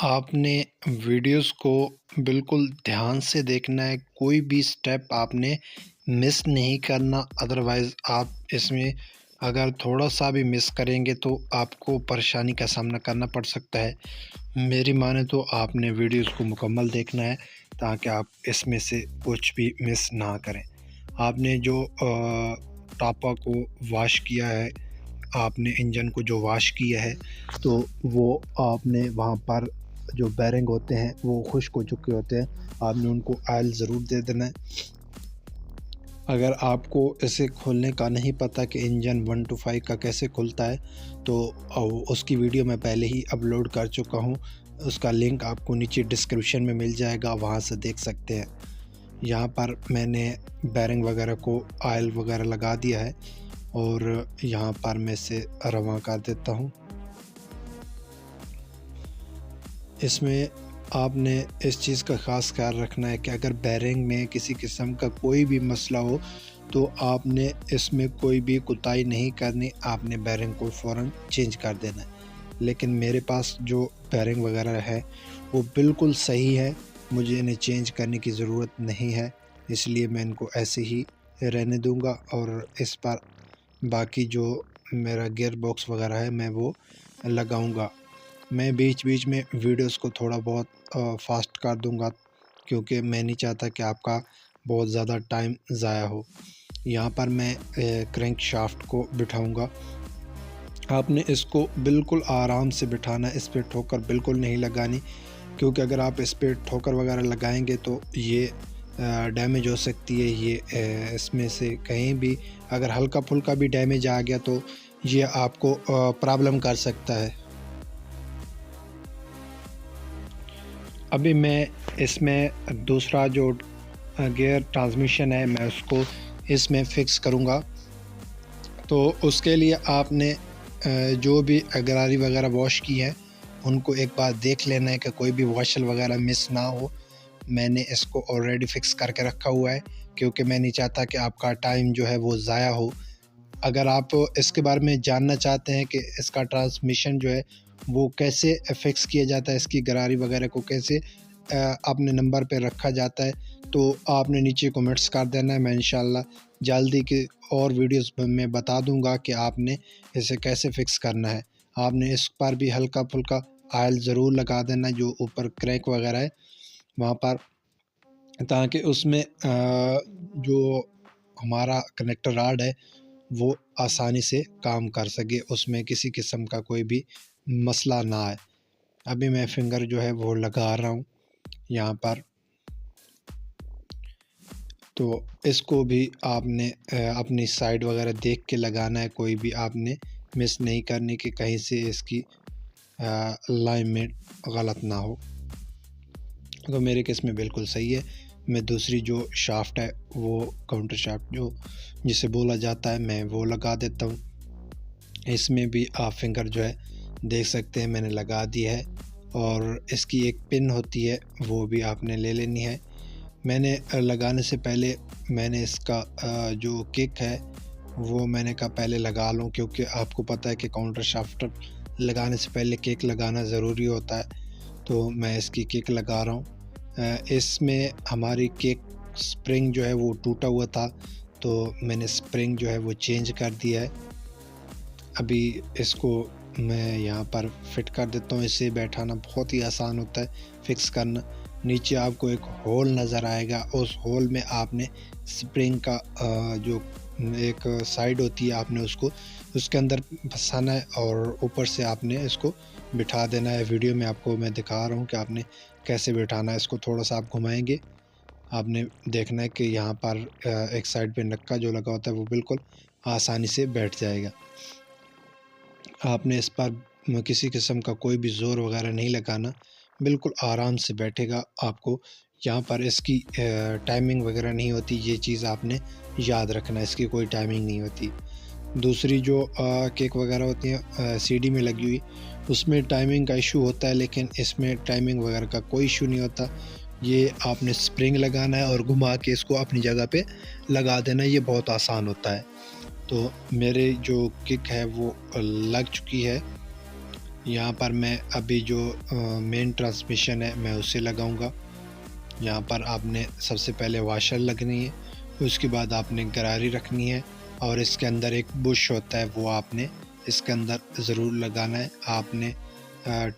आपने वीडियोस को बिल्कुल ध्यान से देखना है, कोई भी स्टेप आपने मिस नहीं करना, अदरवाइज़ आप इसमें अगर थोड़ा-सा भी मिस करेंगे तो आपको परेशानी का सामना करना पड़ सकता है। मेरी माने तो आपने वीडियोस को मुकम्मल देखना है ताकि आप इसमें से कुछ भी मिस ना करें। आपने जो टापा को वॉश किया है, आपने इंजन को जो वॉश किया है, तो वो आपने वहाँ पर जो बेरिंग होते हैं वो खुश्क हो चुके होते हैं, आपने उनको ऑयल ज़रूर दे देना है। अगर आपको इसे खोलने का नहीं पता कि इंजन 1 टू 5 का कैसे खुलता है, तो उसकी वीडियो मैं पहले ही अपलोड कर चुका हूँ। उसका लिंक आपको नीचे डिस्क्रिप्शन में मिल जाएगा, वहाँ से देख सकते हैं। यहाँ पर मैंने बेरिंग वगैरह को ऑयल वगैरह लगा दिया है और यहाँ पर मैं इसे रवां कर देता हूँ। इसमें आपने इस चीज़ का ख़ास ख्याल रखना है कि अगर बेरिंग में किसी किस्म का कोई भी मसला हो तो आपने इसमें कोई भी कोताही नहीं करनी, आपने बेरिंग को फ़ौरन चेंज कर देना है। लेकिन मेरे पास जो बेरिंग वगैरह है वो बिल्कुल सही है, मुझे इन्हें चेंज करने की ज़रूरत नहीं है, इसलिए मैं इनको ऐसे ही रहने दूँगा और इस पर बाकी जो मेरा गियर बॉक्स वगैरह है मैं वो लगाऊँगा। मैं बीच-बीच में वीडियोस को थोड़ा बहुत फ़ास्ट कर दूँगा, क्योंकि मैं नहीं चाहता कि आपका बहुत ज़्यादा टाइम ज़ाया हो। यहाँ पर मैं क्रैंक शाफ्ट को बिठाऊँगा। आपने इसको बिल्कुल आराम से बिठाना है, इस पे ठोकर बिल्कुल नहीं लगानी, क्योंकि अगर आप इस पे ठोकर वगैरह लगाएँगे तो ये डैमेज हो सकती है। ये इसमें से कहीं भी अगर हल्का-फुल्का भी डैमेज आ गया तो ये आपको प्रॉब्लम कर सकता है। अभी मैं इसमें दूसरा जो गियर ट्रांसमिशन है मैं उसको इसमें फ़िक्स करूँगा। तो उसके लिए आपने जो भी गरारी वगैरह वॉश की है उनको एक बार देख लेना है कि कोई भी वॉशल वगैरह मिस ना हो। मैंने इसको ऑलरेडी फ़िक्स करके रखा हुआ है, क्योंकि मैं नहीं चाहता कि आपका टाइम जो है वो ज़ाया हो। अगर आप इसके बारे में जानना चाहते हैं कि इसका ट्रांसमिशन जो है वो कैसे फ़िक्स किया जाता है, इसकी गरारी वगैरह को कैसे अपने नंबर पे रखा जाता है, तो आपने नीचे कमेंट्स कर देना है। मैं इंशाल्लाह जल्दी की और वीडियोस में बता दूंगा कि आपने इसे कैसे फ़िक्स करना है। आपने इस पर भी हल्का-फुल्का ऑयल ज़रूर लगा देना है, जो ऊपर क्रैक वगैरह है वहाँ पर, ताकि उसमें जो हमारा कनेक्टर रॉड है वो आसानी से काम कर सके, उसमें किसी किस्म का कोई भी मसला ना आए। अभी मैं फिंगर जो है वो लगा रहा हूँ यहाँ पर, तो इसको भी आपने अपनी साइड वगैरह देख के लगाना है, कोई भी आपने मिस नहीं करनी कि कहीं से इसकी अलाइनमेंट गलत ना हो। तो मेरे केस में बिल्कुल सही है। मैं दूसरी जो शाफ्ट है वो काउंटर शाफ्ट जो जिसे बोला जाता है मैं वो लगा देता हूँ। इसमें भी आप फिंगर जो है देख सकते हैं मैंने लगा दी है, और इसकी एक पिन होती है वो भी आपने ले लेनी है। मैंने लगाने से पहले मैंने इसका जो किक है वो मैंने कहा पहले लगा लूँ, क्योंकि आपको पता है कि काउंटर शाफ्ट लगाने से पहले किक लगाना ज़रूरी होता है। तो मैं इसकी किक लगा रहा हूँ। इसमें हमारी किक स्प्रिंग जो है वो टूटा हुआ था, तो मैंने स्प्रिंग जो है वो चेंज कर दिया है। अभी इसको मैं यहाँ पर फिट कर देता हूँ। इसे बैठाना बहुत ही आसान होता है, फिक्स करना। नीचे आपको एक होल नज़र आएगा, उस होल में आपने स्प्रिंग का जो एक साइड होती है आपने उसको उसके अंदर फंसाना है और ऊपर से आपने इसको बिठा देना है। वीडियो में आपको मैं दिखा रहा हूँ कि आपने कैसे बिठाना है। इसको थोड़ा सा आप घुमाएंगे, आपने देखना है कि यहाँ पर एक साइड पे नक्का जो लगा होता है वो बिल्कुल आसानी से बैठ जाएगा। आपने इस पर किसी किस्म का कोई भी ज़ोर वगैरह नहीं लगाना, बिल्कुल आराम से बैठेगा। आपको यहाँ पर इसकी टाइमिंग वगैरह नहीं होती, ये चीज़ आपने याद रखना, इसकी कोई टाइमिंग नहीं होती। दूसरी जो किक वगैरह होती हैं सीडी में लगी हुई, उसमें टाइमिंग का इशू होता है, लेकिन इसमें टाइमिंग वगैरह का कोई इशू नहीं होता। ये आपने स्प्रिंग लगाना है और घुमा के इसको अपनी जगह पे लगा देना, ये बहुत आसान होता है। तो मेरे जो किक है वो लग चुकी है, यहाँ पर मैं अभी जो मेन ट्रांसमिशन है मैं उसे लगाऊंगा। यहाँ पर आपने सबसे पहले वाशर लगनी है, उसके बाद आपने गरारी रखनी है और इसके अंदर एक बुश होता है वो आपने इसके अंदर ज़रूर लगाना है। आपने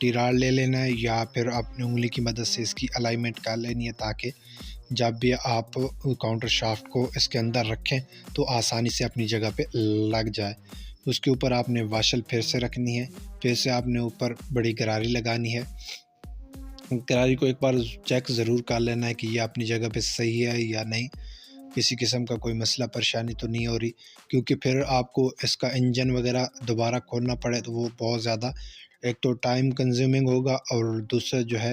टिराड़ ले लेना है या फिर अपनी उंगली की मदद से इसकी अलाइनमेंट कर लेनी है, ताकि जब भी आप काउंटर शाफ्ट को इसके अंदर रखें तो आसानी से अपनी जगह पे लग जाए। उसके ऊपर आपने वाशल फिर से रखनी है, फिर से आपने ऊपर बड़ी गरारी लगानी है। गरारी को एक बार चेक ज़रूर कर लेना है कि ये अपनी जगह पे सही है या नहीं, किसी किस्म का कोई मसला परेशानी तो नहीं हो रही, क्योंकि फिर आपको इसका इंजन वगैरह दोबारा खोलना पड़े तो वो बहुत ज़्यादा एक तो टाइम कंज्यूमिंग होगा और दूसरा जो है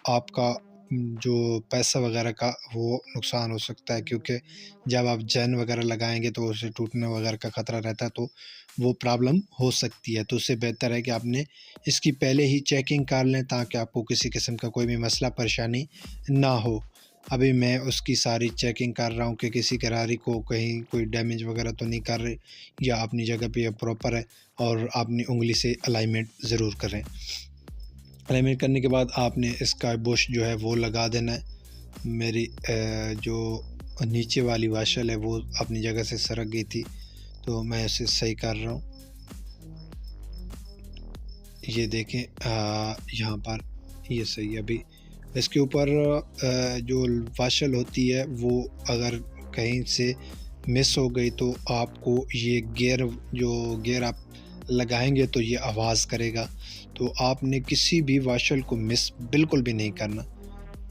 आपका जो पैसा वगैरह का वो नुकसान हो सकता है, क्योंकि जब आप चैन वगैरह लगाएंगे तो उसे टूटने वगैरह का ख़तरा रहता है, तो वो प्रॉब्लम हो सकती है। तो उससे बेहतर है कि आपने इसकी पहले ही चेकिंग कर लें ताकि आपको किसी किस्म का कोई भी मसला परेशानी ना हो। अभी मैं उसकी सारी चेकिंग कर रहा हूँ कि किसी गरारी को कहीं कोई डैमेज वगैरह तो नहीं कर रही या अपनी जगह पे प्रॉपर है, और अपनी उंगली से अलाइनमेंट ज़रूर करें। अलाइनमेंट करने के बाद आपने इसका बुश जो है वो लगा देना है। मेरी जो नीचे वाली वाशल है वो अपनी जगह से सरक गई थी, तो मैं इसे सही कर रहा हूँ। ये देखें यहाँ पर ये सही है। अभी इसके ऊपर जो वाशल होती है वो अगर कहीं से मिस हो गई तो आपको ये गियर आप लगाएंगे तो ये आवाज़ करेगा। तो आपने किसी भी वाशल को मिस बिल्कुल भी नहीं करना,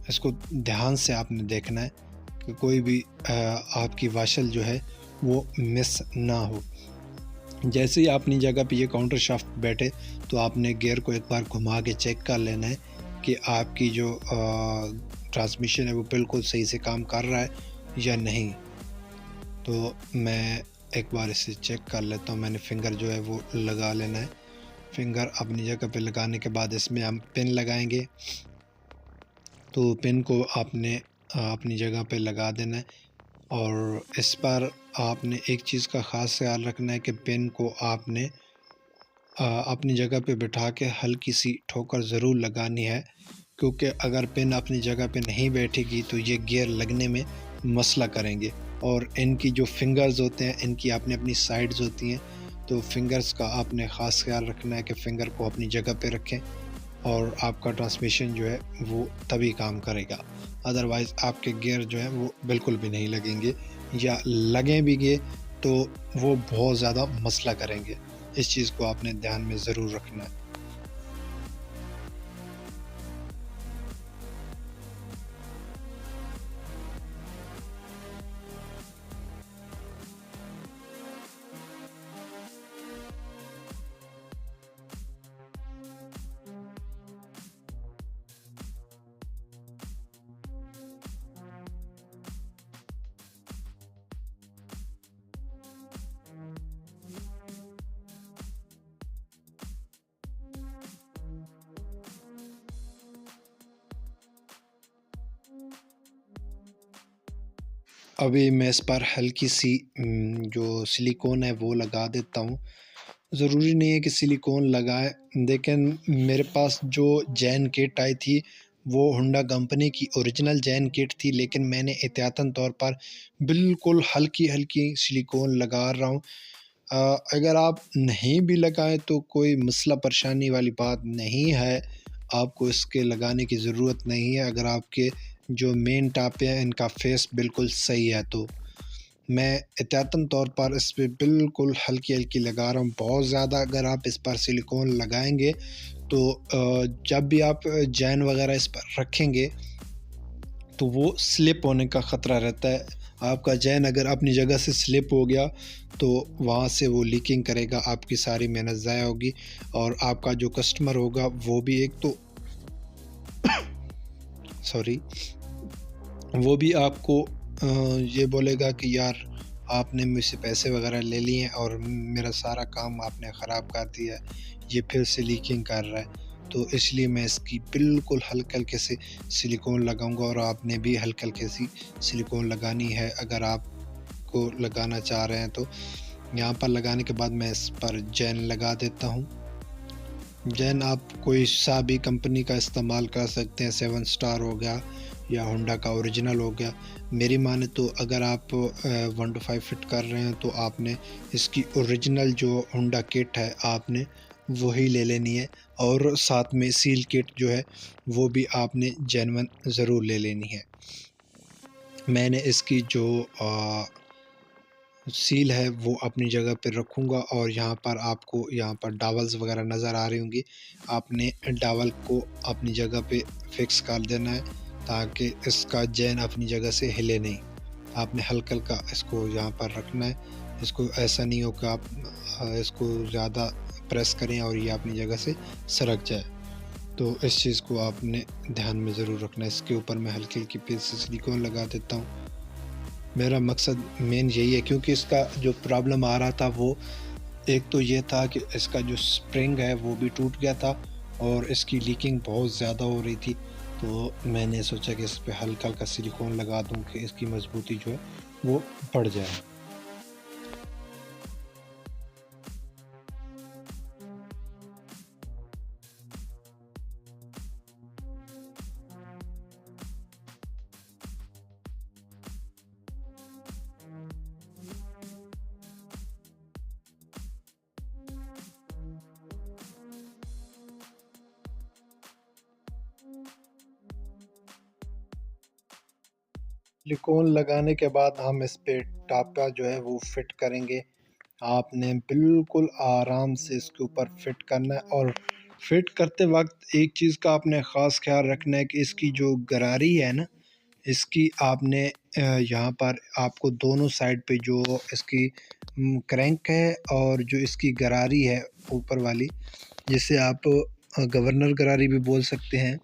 इसको ध्यान से आपने देखना है कि कोई भी आपकी वाशल जो है वो मिस ना हो। जैसे ही अपनी जगह पे ये काउंटर शाफ्ट बैठे तो आपने गियर को एक बार घुमा के चेक कर लेना है कि आपकी जो ट्रांसमिशन है वो बिल्कुल सही से काम कर रहा है या नहीं। तो मैं एक बार इसे चेक कर लेता हूँ। मैंने फिंगर जो है वो लगा लेना है। फिंगर अपनी जगह पे लगाने के बाद इसमें हम पिन लगाएंगे, तो पिन को आपने अपनी जगह पे लगा देना है। और इस पर आपने एक चीज़ का ख़ास ख्याल रखना है कि पिन को आपने अपनी जगह पे बिठा के हल्की सी ठोकर ज़रूर लगानी है, क्योंकि अगर पिन अपनी जगह पे नहीं बैठेगी तो ये गियर लगने में मसला करेंगे। और इनकी जो फिंगर्स होते हैं इनकी आपने अपनी साइड्स होती हैं, तो फिंगर्स का आपने ख़ास ख्याल रखना है कि फ़िंगर को अपनी जगह पे रखें और आपका ट्रांसमिशन जो है वो तभी काम करेगा। अदरवाइज़ आपके गियर जो है वो बिल्कुल भी नहीं लगेंगे, या लगें भी गए तो वो बहुत ज़्यादा मसला करेंगे। इस चीज़ को आपने ध्यान में ज़रूर रखना है। अभी मैं इस पर हल्की सी जो सिलिकॉन है वो लगा देता हूँ। ज़रूरी नहीं है कि सिलिकॉन लगाएं, लेकिन मेरे पास जो जैन किट आई थी वो होंडा कंपनी की ओरिजिनल जैन किट थी, लेकिन मैंने एहतियातन तौर पर बिल्कुल हल्की हल्की सिलिकॉन लगा रहा हूँ। अगर आप नहीं भी लगाएं तो कोई मसला परेशानी वाली बात नहीं है, आपको इसके लगाने की ज़रूरत नहीं है अगर आपके जो मेन टापे हैं इनका फेस बिल्कुल सही है। तो मैं एहतियातन तौर पर इस पे बिल्कुल हल्की हल्की लगा रहा हूँ। बहुत ज़्यादा अगर आप इस पर सिलिकॉन लगाएंगे तो जब भी आप जैन वगैरह इस पर रखेंगे तो वो स्लिप होने का ख़तरा रहता है। आपका जैन अगर अपनी जगह से स्लिप हो गया तो वहाँ से वो लीकिंग करेगा, आपकी सारी मेहनत ज़ाया होगी और आपका जो कस्टमर होगा वो भी एक तो सॉरी वो भी आपको ये बोलेगा कि यार आपने मुझसे पैसे वगैरह ले लिए हैं और मेरा सारा काम आपने ख़राब कर दिया है, ये फिर से लीकिंग कर रहा है। तो इसलिए मैं इसकी बिल्कुल हल्के हल्के से सिलिकॉन लगाऊंगा और आपने भी हल्के हल्के सी सिलिकॉन लगानी है अगर आपको लगाना चाह रहे हैं। तो यहाँ पर लगाने के बाद मैं इस पर जैन लगा देता हूँ। देन आप कोई सा भी कंपनी का इस्तेमाल कर सकते हैं, 7 स्टार हो गया या होंडा का ओरिजिनल हो गया। मेरी माने तो अगर आप 1 टू 5 फिट कर रहे हैं तो आपने इसकी ओरिजिनल जो होंडा किट है आपने वही ले लेनी है, और साथ में सील किट जो है वो भी आपने जेन्युइन ज़रूर ले लेनी है। मैंने इसकी जो सील है वो अपनी जगह पे रखूँगा, और यहाँ पर आपको यहाँ पर डॉवल्स वगैरह नज़र आ रही होंगी। आपने डॉवल को अपनी जगह पे फिक्स कर देना है ताकि इसका चेन अपनी जगह से हिले नहीं। आपने हल्का-हल्का इसको यहाँ पर रखना है। इसको ऐसा नहीं हो कि आप इसको ज़्यादा प्रेस करें और ये अपनी जगह से सरक जाए। तो इस चीज़ को आपने ध्यान में ज़रूर रखना है। इसके ऊपर मैं हल्की-हल्की पीस से सिलिकॉन लगा देता हूँ। मेरा मकसद मेन यही है, क्योंकि इसका जो प्रॉब्लम आ रहा था वो एक तो ये था कि इसका जो स्प्रिंग है वो भी टूट गया था और इसकी लीकिंग बहुत ज़्यादा हो रही थी। तो मैंने सोचा कि इस पे हल्का-हल्का सिलिकॉन लगा दूँ कि इसकी मज़बूती जो है वो बढ़ जाए। सिलिकॉन लगाने के बाद हम इस पे टापा जो है वो फिट करेंगे। आपने बिल्कुल आराम से इसके ऊपर फिट करना है, और फिट करते वक़्त एक चीज़ का आपने ख़ास ख़्याल रखना है कि इसकी जो गरारी है ना, इसकी आपने यहाँ पर आपको दोनों साइड पे जो इसकी क्रैंक है और जो इसकी गरारी है ऊपर वाली, जिसे आप गवर्नर गरारी भी बोल सकते हैं,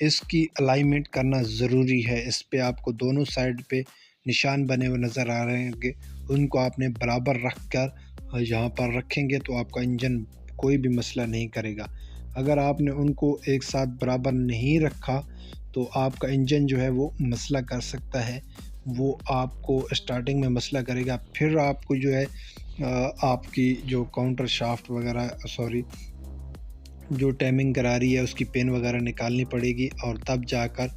इसकी अलाइनमेंट करना ज़रूरी है। इस पे आपको दोनों साइड पे निशान बने हुए नज़र आ रहे होंगे, उनको आपने बराबर रख कर यहाँ पर रखेंगे तो आपका इंजन कोई भी मसला नहीं करेगा। अगर आपने उनको एक साथ बराबर नहीं रखा तो आपका इंजन जो है वो मसला कर सकता है। वो आपको स्टार्टिंग में मसला करेगा, फिर आपको जो है आपकी जो काउंटर शाफ्ट वगैरह, सॉरी, जो टाइमिंग करा रही है उसकी पिन वगैरह निकालनी पड़ेगी, और तब जाकर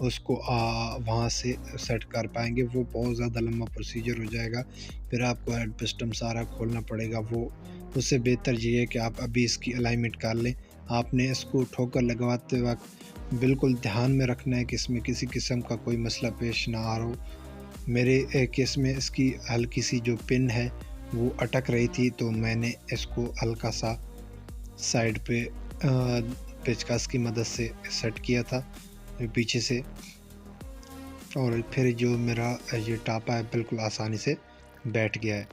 उसको वहाँ से सेट कर पाएँगे। वो बहुत ज़्यादा लंबा प्रोसीजर हो जाएगा। फिर आपको हेड सिस्टम सारा खोलना पड़ेगा। वो उससे बेहतर ये है कि आप अभी इसकी अलाइनमेंट कर लें। आपने इसको ठोकर लगवाते वक़्त बिल्कुल ध्यान में रखना है कि इसमें किसी किस्म का कोई मसला पेश ना आ रहा हो। मेरे केस में इसकी हल्की सी जो पिन है वो अटक रही थी, तो मैंने इसको हल्का सा साइड पे पेचकस की मदद से सेट किया था पीछे से, और फिर जो मेरा ये टापा है बिल्कुल आसानी से बैठ गया है।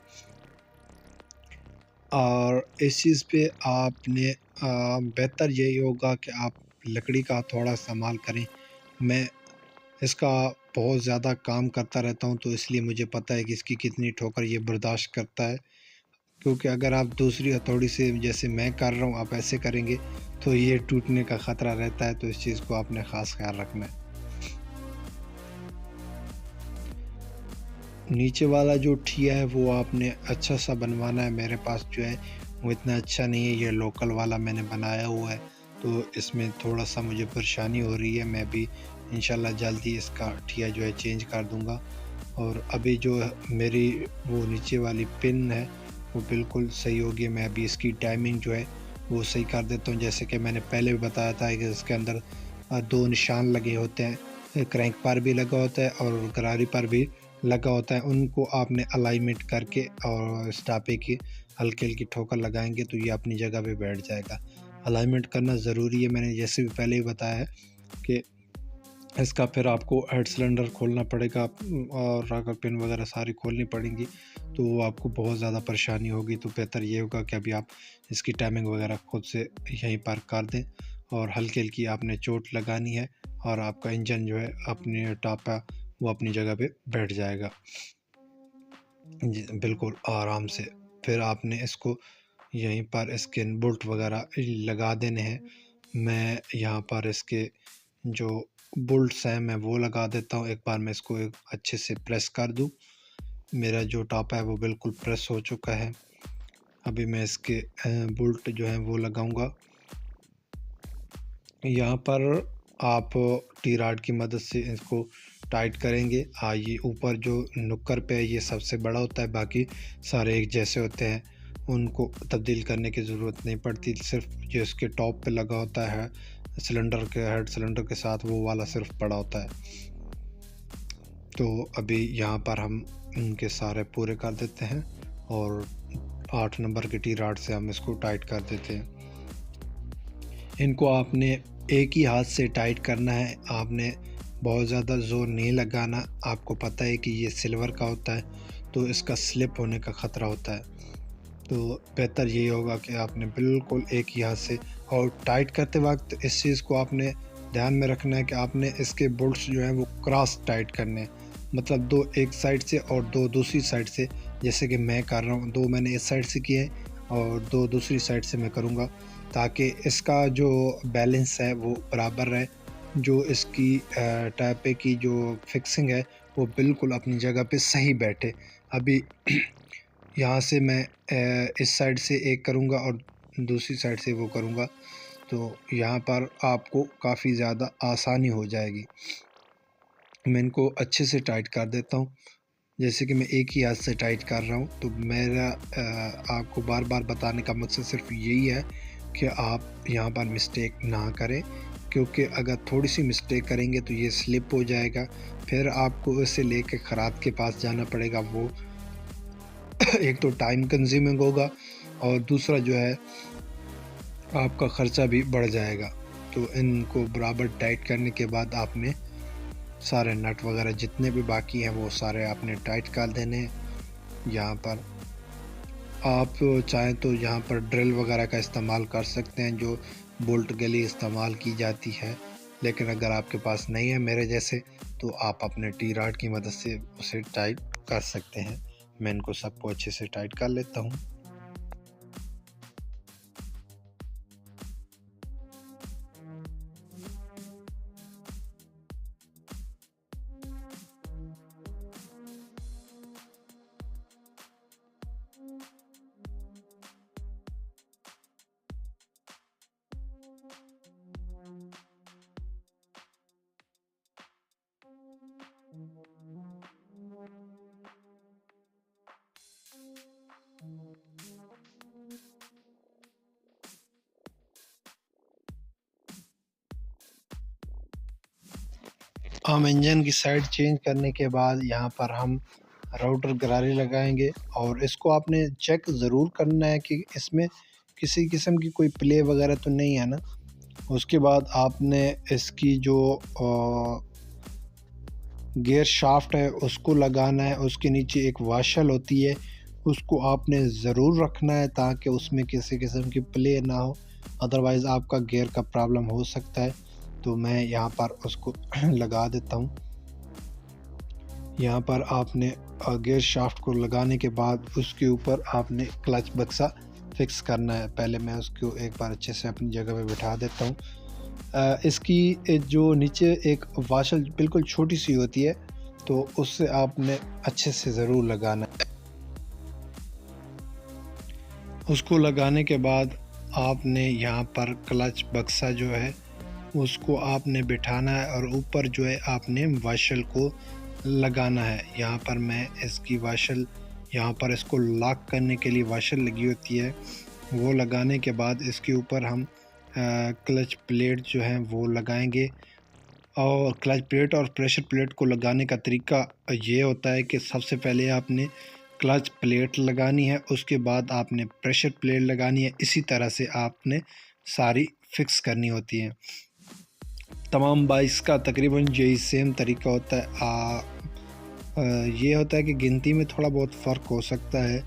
और इस चीज़ पे आपने बेहतर यही होगा कि आप लकड़ी का थोड़ा इस्तेमाल करें। मैं इसका बहुत ज़्यादा काम करता रहता हूँ, तो इसलिए मुझे पता है कि इसकी कितनी ठोकर ये बर्दाश्त करता है। क्योंकि अगर आप दूसरी हथौड़ी से जैसे मैं कर रहा हूँ आप ऐसे करेंगे तो ये टूटने का ख़तरा रहता है, तो इस चीज़ को आपने ख़ास ख्याल रखना है। नीचे वाला जो ठिया है वो आपने अच्छा सा बनवाना है। मेरे पास जो है वो इतना अच्छा नहीं है, ये लोकल वाला मैंने बनाया हुआ है, तो इसमें थोड़ा सा मुझे परेशानी हो रही है। मैं भी इंशाल्लाह जल्दी इसका ठिया जो है चेंज कर दूँगा। और अभी जो मेरी वो नीचे वाली पिन है वो बिल्कुल सही हो गई। मैं अभी इसकी टाइमिंग जो है वो सही कर देता हूँ। जैसे कि मैंने पहले भी बताया था कि इसके अंदर 2 निशान लगे होते हैं, क्रैंक पर भी लगा होता है और गरारी पर भी लगा होता है। उनको आपने अलाइनमेंट करके और इस टापे की हल्की-हल्की ठोकर लगाएँगे तो ये अपनी जगह पे बैठ जाएगा। अलाइनमेंट करना ज़रूरी है, मैंने जैसे भी पहले ही बताया है कि इसका फिर आपको हेड सिलेंडर खोलना पड़ेगा, और अगर पिन वगैरह सारी खोलनी पड़ेंगी तो आपको बहुत ज़्यादा परेशानी होगी। तो बेहतर ये होगा कि अभी आप इसकी टाइमिंग वगैरह खुद से यहीं पर कर दें, और हल्की-हल्की आपने चोट लगानी है और आपका इंजन जो है अपने टापा वो अपनी जगह पे बैठ जाएगा। जी, बिल्कुल आराम से। फिर आपने इसको यहीं पर इसके बोल्ट वगैरह लगा देने हैं। मैं यहाँ पर इसके जो बोल्ट्स हैं मैं वो लगा देता हूँ। एक बार मैं इसको एक अच्छे से प्रेस कर दूँ। मेरा जो टापा है वो बिल्कुल प्रेस हो चुका है। अभी मैं इसके बोल्ट जो हैं वो लगाऊँगा। यहाँ पर आप टी रॉड की मदद से इसको टाइट करेंगे। ये ऊपर जो नुक्कर पे है ये सबसे बड़ा होता है, बाकी सारे एक जैसे होते हैं, उनको तब्दील करने की ज़रूरत नहीं पड़ती। सिर्फ जो इसके टॉप पे लगा होता है सिलेंडर के हेड सिलेंडर के साथ, वो वाला सिर्फ बड़ा होता है। तो अभी यहाँ पर हम इनके सारे पूरे कर देते हैं और 8 नंबर की टी रॉड से हम इसको टाइट कर देते हैं। इनको आपने एक ही हाथ से टाइट करना है, आपने बहुत ज़्यादा ज़ोर नहीं लगाना। आपको पता है कि ये सिल्वर का होता है तो इसका स्लिप होने का ख़तरा होता है, तो बेहतर यही होगा कि आपने बिल्कुल एक ही हाथ से, और टाइट करते वक्त इस चीज़ को आपने ध्यान में रखना है कि आपने इसके बोल्ट्स जो हैं वो क्रॉस टाइट करने हैं, मतलब 2 एक साइड से और 2 दूसरी साइड से। जैसे कि मैं कर रहा हूँ, 2 मैंने इस साइड से किए और 2 दूसरी साइड से मैं करूँगा, ताकि इसका जो बैलेंस है वो बराबर रहे, जो इसकी टाइपे की जो फिक्सिंग है वो बिल्कुल अपनी जगह पे सही बैठे। अभी यहाँ से मैं इस साइड से एक करूँगा और दूसरी साइड से वो करूँगा, तो यहाँ पर आपको काफ़ी ज़्यादा आसानी हो जाएगी। मैं इनको अच्छे से टाइट कर देता हूँ। जैसे कि मैं एक ही हाथ से टाइट कर रहा हूँ, तो मेरा आपको बार बार बताने का मकसद सिर्फ यही है कि आप यहाँ पर मिस्टेक ना करें, क्योंकि अगर थोड़ी सी मिस्टेक करेंगे तो ये स्लिप हो जाएगा, फिर आपको इसे लेके ख़राद के पास जाना पड़ेगा। वो एक तो टाइम कंज्यूमिंग होगा और दूसरा जो है आपका ख़र्चा भी बढ़ जाएगा। तो इनको बराबर टाइट करने के बाद आपने सारे नट वगैरह जितने भी बाकी हैं वो सारे आपने टाइट कर देने हैं। यहाँ पर आप चाहें तो यहाँ पर ड्रिल वगैरह का इस्तेमाल कर सकते हैं, जो बोल्ट के लिए इस्तेमाल की जाती है, लेकिन अगर आपके पास नहीं है मेरे जैसे, तो आप अपने टी रॉड की मदद से उसे टाइट कर सकते हैं। मैं इनको सबको अच्छे से टाइट कर लेता हूँ। हम इंजन की साइड चेंज करने के बाद यहाँ पर हम राउटर गरारे लगाएंगे, और इसको आपने चेक ज़रूर करना है कि इसमें किसी किस्म की कोई प्ले वगैरह तो नहीं है ना। उसके बाद आपने इसकी जो गियर शाफ्ट है उसको लगाना है। उसके नीचे एक वाशल होती है, उसको आपने ज़रूर रखना है ताकि उसमें किसी किस्म की प्ले ना हो, अदरवाइज़ आपका गियर का प्रॉब्लम हो सकता है। तो मैं यहाँ पर उसको लगा देता हूँ। यहाँ पर आपने गियर शाफ्ट को लगाने के बाद उसके ऊपर आपने क्लच बक्सा फिक्स करना है। पहले मैं उसको एक बार अच्छे से अपनी जगह पे बिठा देता हूँ। इसकी जो नीचे एक वाशल बिल्कुल छोटी सी होती है, तो उससे आपने अच्छे से ज़रूर लगाना है। उसको लगाने के बाद आपने यहाँ पर क्लच बक्सा जो है उसको आपने बिठाना है, और ऊपर जो है आपने वाशल को लगाना है। यहाँ पर मैं इसकी वाशल, यहाँ पर इसको लॉक करने के लिए वाशल लगी होती है, वो लगाने के बाद इसके ऊपर हम क्लच प्लेट जो है वो लगाएंगे। और क्लच प्लेट और प्रेशर प्लेट को लगाने का तरीका ये होता है कि सबसे पहले आपने क्लच प्लेट लगानी है, उसके बाद आपने प्रेशर प्लेट लगानी है। इसी तरह से आपने सारी फिक्स करनी होती है। तमाम बाइक्स का तकरीबन यही सेम तरीका होता है। ये होता है कि गिनती में थोड़ा बहुत फ़र्क हो सकता है,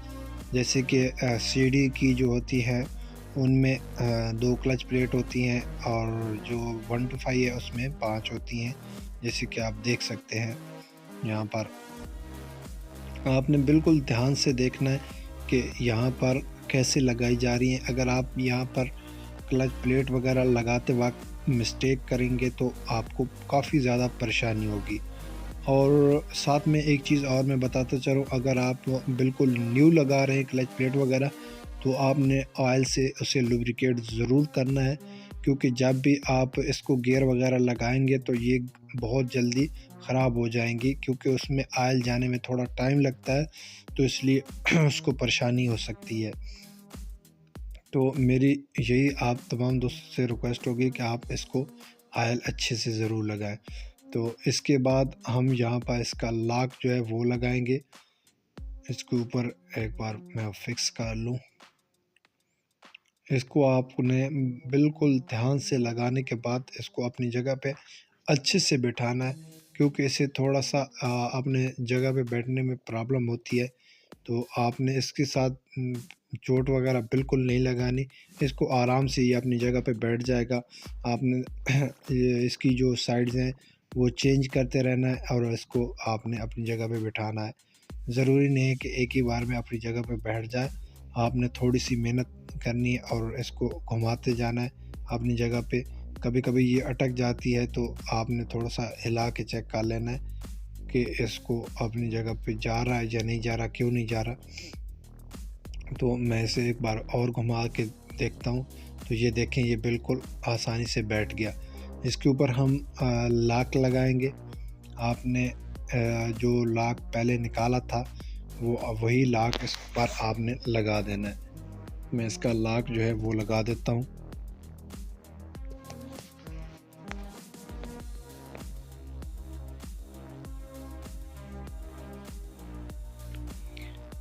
जैसे कि सीडी की जो होती है उनमें 2 क्लच प्लेट होती हैं, और जो 1 to 5 है उसमें 5 होती हैं, जैसे कि आप देख सकते हैं। यहाँ पर आपने बिल्कुल ध्यान से देखना है कि यहाँ पर कैसे लगाई जा रही हैं। अगर आप यहाँ पर क्लच प्लेट वगैरह लगाते वक्त मिस्टेक करेंगे तो आपको काफ़ी ज़्यादा परेशानी होगी। और साथ में एक चीज़ और मैं बताता चलूँ, अगर आप बिल्कुल न्यू लगा रहे हैं क्लच प्लेट वगैरह, तो आपने ऑयल से उसे लुब्रिकेट ज़रूर करना है, क्योंकि जब भी आप इसको गियर वगैरह लगाएंगे तो ये बहुत जल्दी ख़राब हो जाएंगी, क्योंकि उसमें ऑयल जाने में थोड़ा टाइम लगता है, तो इसलिए उसको परेशानी हो सकती है। तो मेरी यही आप तमाम दोस्तों से रिक्वेस्ट होगी कि आप इसको ऑयल अच्छे से ज़रूर लगाएं। तो इसके बाद हम यहाँ पर इसका लॉक जो है वो लगाएंगे। इसके ऊपर एक बार मैं फिक्स कर लूँ। इसको आपने बिल्कुल ध्यान से लगाने के बाद इसको अपनी जगह पे अच्छे से बिठाना है, क्योंकि इसे थोड़ा सा अपने जगह पे बैठने में प्रॉब्लम होती है। तो आपने इसके साथ चोट वगैरह बिल्कुल नहीं लगानी। इसको आराम से ये अपनी जगह पे बैठ जाएगा। आपने ये इसकी जो साइड्स हैं वो चेंज करते रहना है और इसको आपने अपनी जगह पे बिठाना है। ज़रूरी नहीं है कि एक ही बार में अपनी जगह पे बैठ जाए। आपने थोड़ी सी मेहनत करनी है और इसको घुमाते जाना है अपनी जगह पे। कभी कभी ये अटक जाती है तो आपने थोड़ा सा हिला के चेक कर लेना है कि इसको अपनी जगह पे जा रहा है या नहीं जा रहा, क्यों नहीं जा रहा। तो मैं इसे एक बार और घुमा के देखता हूँ। तो ये देखें, ये बिल्कुल आसानी से बैठ गया। इसके ऊपर हम लॉक लगाएंगे। आपने जो लॉक पहले निकाला था वो वही लॉक इस पर आपने लगा देना है। मैं इसका लॉक जो है वो लगा देता हूँ।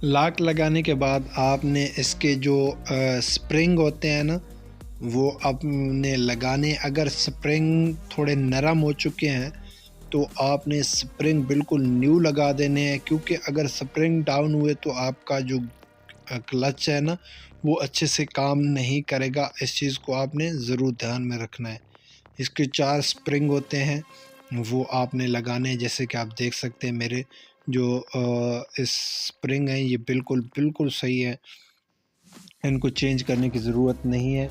लॉक लगाने के बाद आपने इसके जो स्प्रिंग होते हैं ना, वो आपने लगाने। अगर स्प्रिंग थोड़े नरम हो चुके हैं तो आपने स्प्रिंग बिल्कुल न्यू लगा देने हैं, क्योंकि अगर स्प्रिंग डाउन हुए तो आपका जो क्लच है ना वो अच्छे से काम नहीं करेगा। इस चीज़ को आपने ज़रूर ध्यान में रखना है। इसके 4 स्प्रिंग होते हैं, वो आपने लगाने हैं। जैसे कि आप देख सकते हैं मेरे जो इस स्प्रिंग हैं ये बिल्कुल बिल्कुल सही है, इनको चेंज करने की ज़रूरत नहीं है।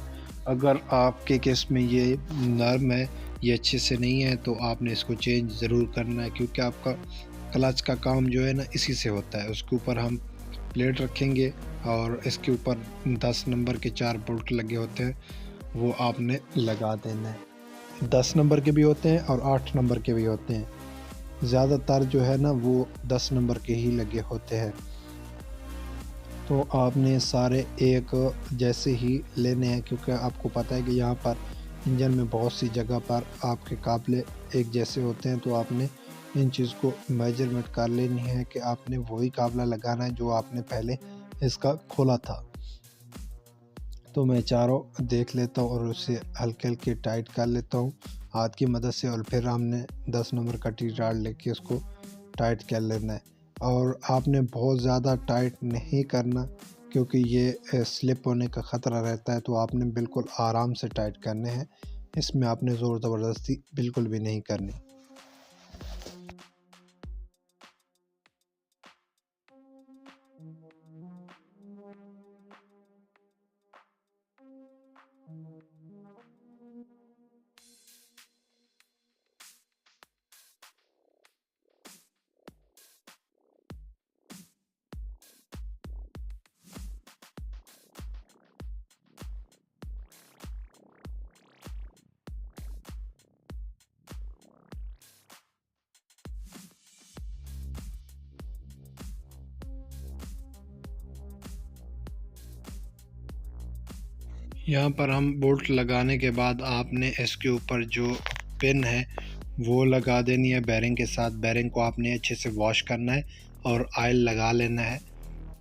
अगर आपके केस में ये नर्म है, ये अच्छे से नहीं है, तो आपने इसको चेंज ज़रूर करना है, क्योंकि आपका क्लच का काम जो है ना इसी से होता है। उसके ऊपर हम प्लेट रखेंगे और इसके ऊपर 10 नंबर के 4 बोल्ट लगे होते हैं, वो आपने लगा देना है। 10 नंबर के भी होते हैं और 8 नंबर के भी होते हैं। ज़्यादातर जो है ना वो 10 नंबर के ही लगे होते हैं। तो आपने सारे एक जैसे ही लेने हैं, क्योंकि आपको पता है कि यहाँ पर इंजन में बहुत सी जगह पर आपके काबले एक जैसे होते हैं। तो आपने इन चीज़ को मेजरमेंट कर लेनी है कि आपने वही काबला लगाना है जो आपने पहले इसका खोला था। तो मैं चारों देख लेता हूँ और उसे हल्के हल्के टाइट कर लेता हूँ हाथ की मदद से, और फिर हमने 10 नंबर का टी राड लेके उसको टाइट कर लेना है। और आपने बहुत ज़्यादा टाइट नहीं करना, क्योंकि ये स्लिप होने का ख़तरा रहता है। तो आपने बिल्कुल आराम से टाइट करने हैं, इसमें आपने ज़ोर ज़बरदस्ती बिल्कुल भी नहीं करनी। यहाँ पर हम बोल्ट लगाने के बाद आपने इसके ऊपर जो पिन है वो लगा देनी है बेरिंग के साथ। बेरिंग को आपने अच्छे से वॉश करना है और ऑयल लगा लेना है।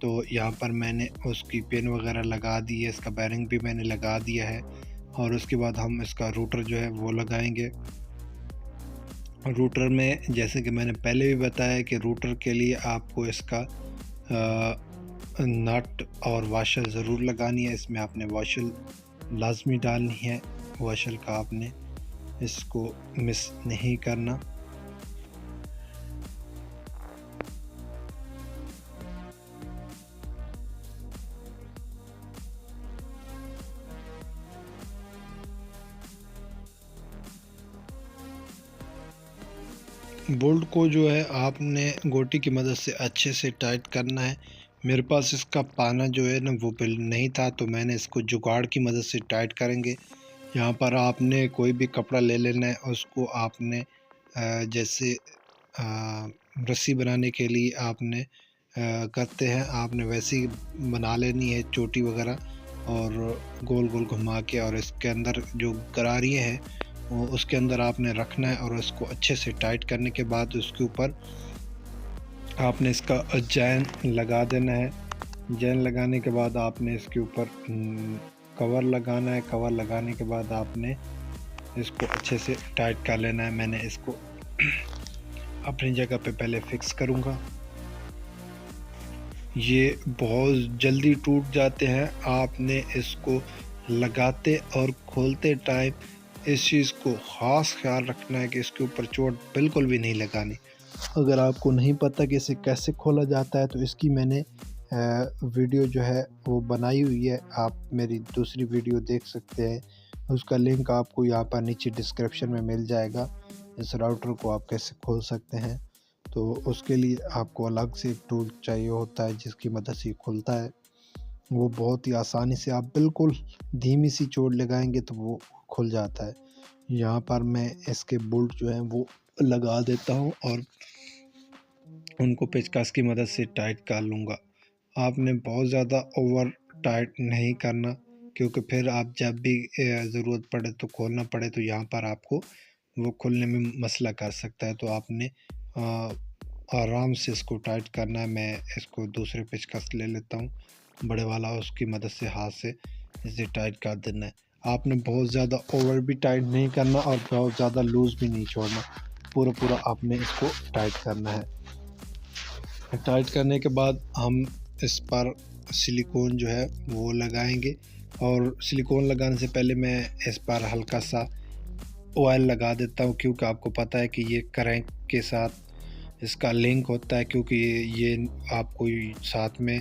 तो यहाँ पर मैंने उसकी पिन वगैरह लगा दी है, इसका बेरिंग भी मैंने लगा दिया है। और उसके बाद हम इसका रूटर जो है वो लगाएंगे। रूटर में जैसे कि मैंने पहले भी बताया कि रूटर के लिए आपको इसका नट और वाशर ज़रूर लगानी है। इसमें आपने वाशर लाजमी डालनी है, वाशर का आपने इसको मिस नहीं करना। बोल्ट को जो है आपने गोटी की मदद से अच्छे से टाइट करना है। मेरे पास इसका पाना जो है ना वो बिल नहीं था, तो मैंने इसको जुगाड़ की मदद से टाइट करेंगे। यहाँ पर आपने कोई भी कपड़ा ले लेना है, उसको आपने जैसे रस्सी बनाने के लिए आपने करते हैं, आपने वैसे ही बना लेनी है चोटी वगैरह, और गोल गोल घुमा के, और इसके अंदर जो गरारियाँ हैं वो उसके अंदर आपने रखना है, और उसको अच्छे से टाइट करने के बाद उसके ऊपर आपने इसका चैन लगा देना है। चैन लगाने के बाद आपने इसके ऊपर कवर लगाना है। कवर लगाने के बाद आपने इसको अच्छे से टाइट कर लेना है। मैंने इसको अपनी जगह पे पहले फिक्स करूँगा। ये बहुत जल्दी टूट जाते हैं। आपने इसको लगाते और खोलते टाइम इस चीज़ को ख़ास ख्याल रखना है कि इसके ऊपर चोट बिल्कुल भी नहीं लगानी। अगर आपको नहीं पता कि इसे कैसे खोला जाता है, तो इसकी मैंने वीडियो जो है वो बनाई हुई है। आप मेरी दूसरी वीडियो देख सकते हैं, उसका लिंक आपको यहाँ पर नीचे डिस्क्रिप्शन में मिल जाएगा। इस राउटर को आप कैसे खोल सकते हैं, तो उसके लिए आपको अलग से एक टूल चाहिए होता है जिसकी मदद से खुलता है। वो बहुत ही आसानी से, आप बिल्कुल धीमी सी चोट लगाएंगे तो वो खुल जाता है। यहाँ पर मैं इसके बोल्ट जो हैं वो लगा देता हूँ और उनको पेचकस की मदद से टाइट कर लूँगा। आपने बहुत ज़्यादा ओवर टाइट नहीं करना, क्योंकि फिर आप जब भी ज़रूरत पड़े तो खोलना पड़े तो यहाँ पर आपको वो खोलने में मसला कर सकता है। तो आपने आराम से इसको टाइट करना है। मैं इसको दूसरे पेचकस ले लेता हूँ बड़े वाला, उसकी मदद से हाथ से इसे टाइट कर देना है। आपने बहुत ज़्यादा ओवर भी टाइट नहीं करना और बहुत ज़्यादा लूज़ भी नहीं छोड़ना। पूरा पूरा आपने इसको टाइट करना है। टाइट करने के बाद हम इस पर सिलिकॉन जो है वो लगाएंगे, और सिलिकॉन लगाने से पहले मैं इस पर हल्का सा ऑयल लगा देता हूँ, क्योंकि आपको पता है कि ये क्रैंक के साथ इसका लिंक होता है। क्योंकि ये आपको साथ में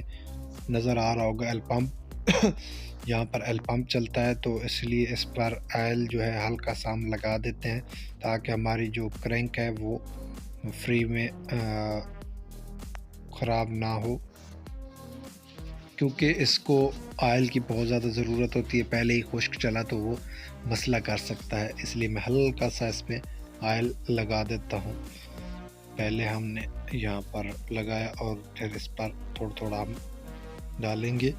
नज़र आ रहा होगा एल पंप यहाँ पर एल पंप चलता है, तो इसलिए इस पर ऑयल जो है हल्का सा हम लगा देते हैं, ताकि हमारी जो क्रैंक है वो फ्री में ख़राब ना हो। क्योंकि इसको ऑयल की बहुत ज़्यादा ज़रूरत होती है, पहले ही खुश्क चला तो वो मसला कर सकता है, इसलिए मैं हल्का सा इसमें ऑयल लगा देता हूँ। पहले हमने यहाँ पर लगाया और फिर इस पर थोड़ा थोड़ा हम डालेंगे।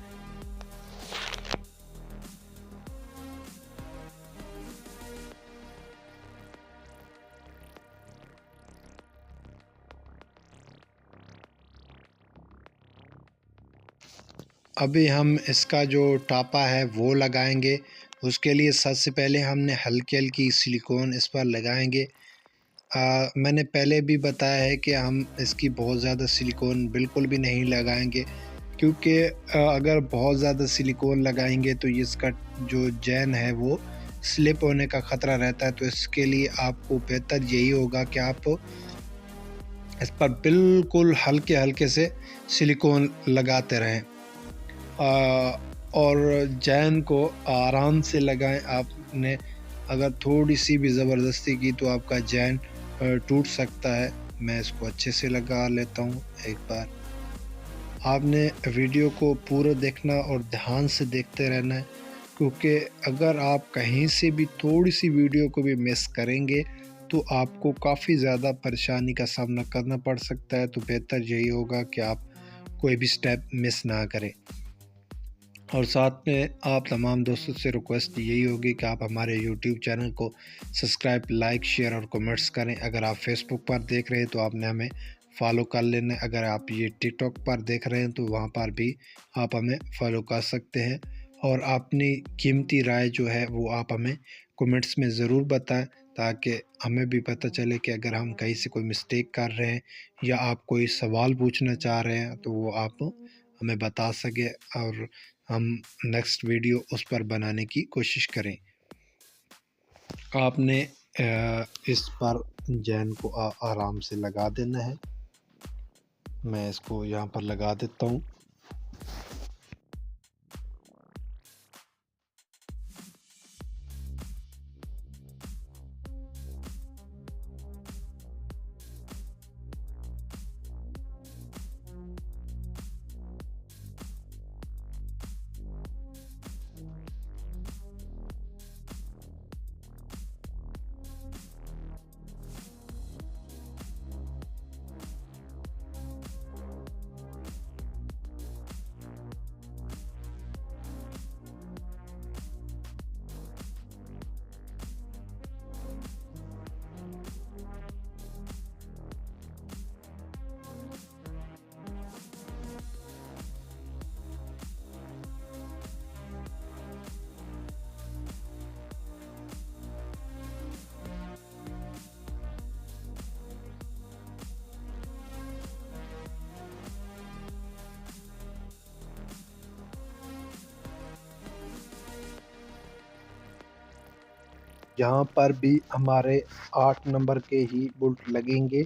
अभी हम इसका जो टापा है वो लगाएंगे। उसके लिए सबसे पहले हमने हल्की हल्की सिलिकॉन इस पर लगाएंगे। मैंने पहले भी बताया है कि हम इसकी बहुत ज़्यादा सिलिकॉन बिल्कुल भी नहीं लगाएंगे, क्योंकि अगर बहुत ज़्यादा सिलिकॉन लगाएंगे तो इसका जो चैन है वो स्लिप होने का ख़तरा रहता है। तो इसके लिए आपको बेहतर यही होगा कि आप इस पर बिल्कुल हल्के हल्के से सिलिकॉन लगाते रहें, और चैन को आराम से लगाएं। आपने अगर थोड़ी सी भी ज़बरदस्ती की तो आपका चैन टूट सकता है। मैं इसको अच्छे से लगा लेता हूँ एक बार। आपने वीडियो को पूरा देखना और ध्यान से देखते रहना है, क्योंकि अगर आप कहीं से भी थोड़ी सी वीडियो को भी मिस करेंगे तो आपको काफ़ी ज़्यादा परेशानी का सामना करना पड़ सकता है। तो बेहतर यही होगा कि आप कोई भी स्टेप मिस ना करें। और साथ में आप तमाम दोस्तों से रिक्वेस्ट यही होगी कि आप हमारे यूट्यूब चैनल को सब्सक्राइब, लाइक, शेयर और कमेंट्स करें। अगर आप फेसबुक पर देख रहे हैं तो आपने हमें फॉलो कर लेना है। अगर आप ये टिकटॉक पर देख रहे हैं तो वहाँ पर भी आप हमें फॉलो कर सकते हैं। और अपनी कीमती राय जो है वो आप हमें कमेंट्स में ज़रूर बताएं, ताकि हमें भी पता चले कि अगर हम कहीं से कोई मिस्टेक कर रहे हैं या आप कोई सवाल पूछना चाह रहे हैं तो वो आप हमें बता सके, और हम नेक्स्ट वीडियो उस पर बनाने की कोशिश करें। आपने इस पर चैन को आराम से लगा देना है। मैं इसको यहाँ पर लगा देता हूँ। यहाँ पर भी हमारे 8 नंबर के ही बोल्ट लगेंगे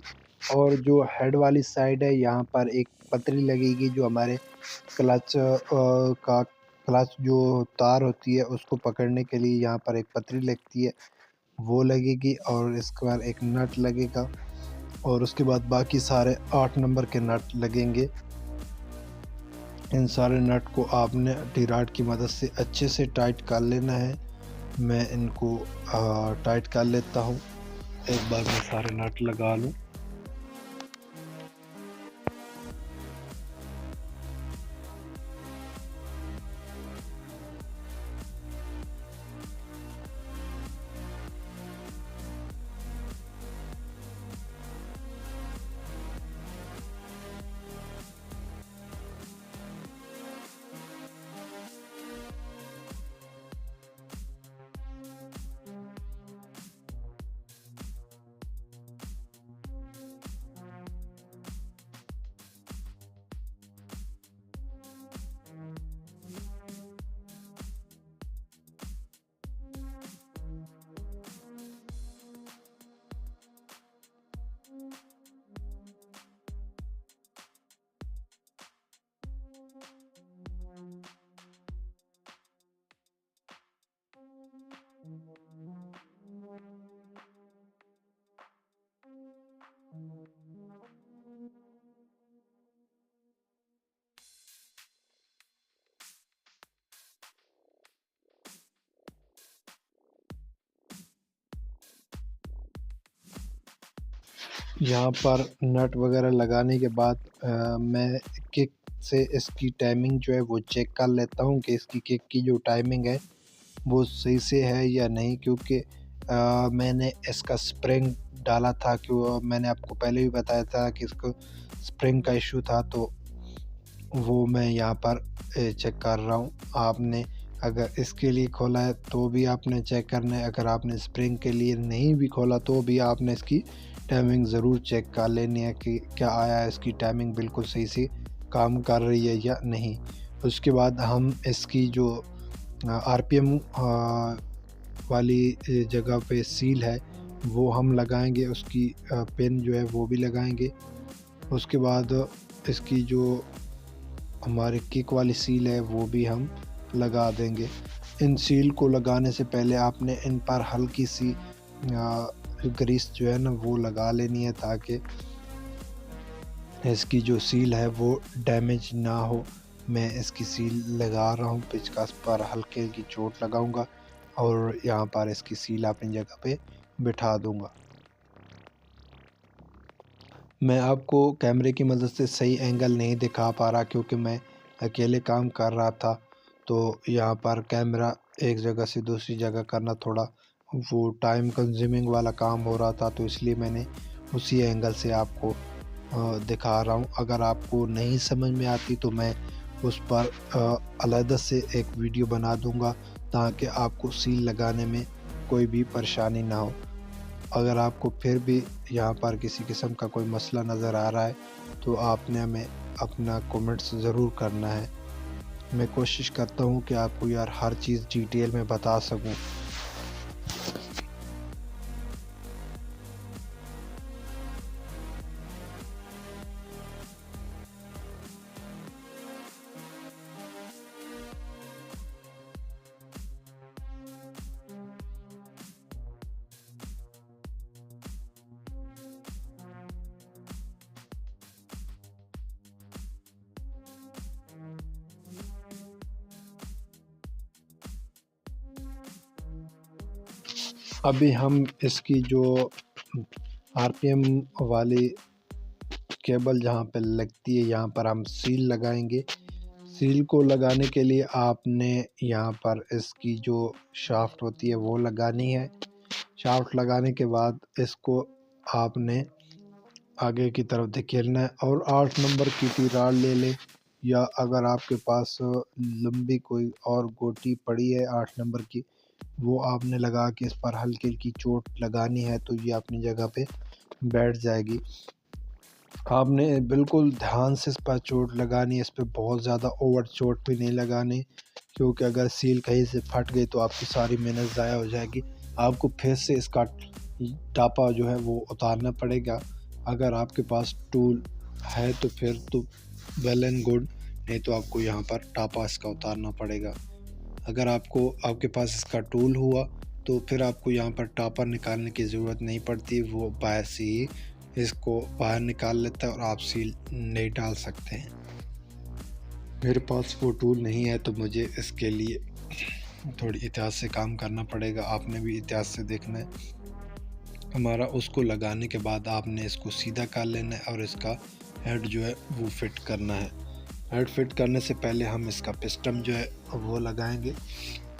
और जो हेड वाली साइड है यहाँ पर एक पतरी लगेगी जो हमारे क्लच जो तार होती है उसको पकड़ने के लिए यहाँ पर एक पतरी लगती है, वो लगेगी और इसके बाद एक नट लगेगा और उसके बाद बाकी सारे 8 नंबर के नट लगेंगे। इन सारे नट को आपने टी-रॉड की मदद से अच्छे से टाइट कर लेना है। मैं इनको टाइट कर लेता हूँ, एक बार मैं सारे नट लगा लूँ। यहाँ पर नट वगैरह लगाने के बाद मैं किक से इसकी टाइमिंग जो है वो चेक कर लेता हूँ कि इसकी किक की जो टाइमिंग है वो सही से है या नहीं, क्योंकि मैंने इसका स्प्रिंग डाला था, क्यों मैंने आपको पहले भी बताया था कि इसको स्प्रिंग का इशू था, तो वो मैं यहाँ पर चेक कर रहा हूँ। आपने अगर इसके लिए खोला है तो भी आपने चेक करना है, अगर आपने स्प्रिंग के लिए नहीं भी खोला तो भी आपने इसकी टाइमिंग ज़रूर चेक कर लेनी है कि क्या आया है, इसकी टाइमिंग बिल्कुल सही से काम कर रही है या नहीं। उसके बाद हम इसकी जो आरपीएम वाली जगह पे सील है वो हम लगाएंगे, उसकी पिन जो है वो भी लगाएंगे। उसके बाद इसकी जो हमारी किक वाली सील है वो भी हम लगा देंगे। इन सील को लगाने से पहले आपने इन पर हल्की सी ग्रीस जो है ना वो लगा लेनी है, ताकि इसकी जो सील है वो डैमेज ना हो। मैं इसकी सील लगा रहा हूँ, पेचकस पर हल्की हल्की चोट लगाऊंगा और यहाँ पर इसकी सील अपनी जगह पे बिठा दूंगा। मैं आपको कैमरे की मदद से सही एंगल नहीं दिखा पा रहा क्योंकि मैं अकेले काम कर रहा था, तो यहाँ पर कैमरा एक जगह से दूसरी जगह करना थोड़ा वो टाइम कंज्यूमिंग वाला काम हो रहा था, तो इसलिए मैंने उसी एंगल से आपको दिखा रहा हूँ। अगर आपको नहीं समझ में आती तो मैं उस पर अलग से एक वीडियो बना दूँगा ताकि आपको सील लगाने में कोई भी परेशानी ना हो। अगर आपको फिर भी यहाँ पर किसी किस्म का कोई मसला नज़र आ रहा है तो आपने हमें अपना कमेंट्स ज़रूर करना है। मैं कोशिश करता हूँ कि आपको यार हर चीज़ डिटेल में बता सकूँ। अभी हम इसकी जो आरपीएम वाली केबल जहाँ पे लगती है यहाँ पर हम सील लगाएंगे। सील को लगाने के लिए आपने यहाँ पर इसकी जो शाफ्ट होती है वो लगानी है। शाफ्ट लगाने के बाद इसको आपने आगे की तरफ धकेलना है और 8 नंबर की टी-रॉड ले लें, या अगर आपके पास लंबी कोई और गोटी पड़ी है 8 नंबर की, वो आपने लगा के इस पर हल्की हल्की चोट लगानी है तो ये अपनी जगह पे बैठ जाएगी। आपने बिल्कुल ध्यान से इस पर चोट लगानी है, इस पर बहुत ज़्यादा ओवर चोट भी नहीं लगानी, क्योंकि अगर सील कहीं से फट गई तो आपकी सारी मेहनत ज़ाया हो जाएगी। आपको फिर से इसका टापा जो है वो उतारना पड़ेगा। अगर आपके पास टूल है तो फिर तो वेल एंड गुड, नहीं तो आपको यहाँ पर टापा इसका उतारना पड़ेगा। अगर आपके पास इसका टूल हुआ तो फिर आपको यहाँ पर टापा निकालने की ज़रूरत नहीं पड़ती, वो बाहर से ही इसको बाहर निकाल लेता है और आप सील नहीं डाल सकते हैं। मेरे पास वो टूल नहीं है तो मुझे इसके लिए थोड़ी एहतियात से काम करना पड़ेगा। आपने भी एहतियात से देखना है। हमारा उसको लगाने के बाद आपने इसको सीधा कर लेना है और इसका हेड जो है वो फिट करना है। हेड फिट करने से पहले हम इसका पिस्टन जो है वो लगाएंगे।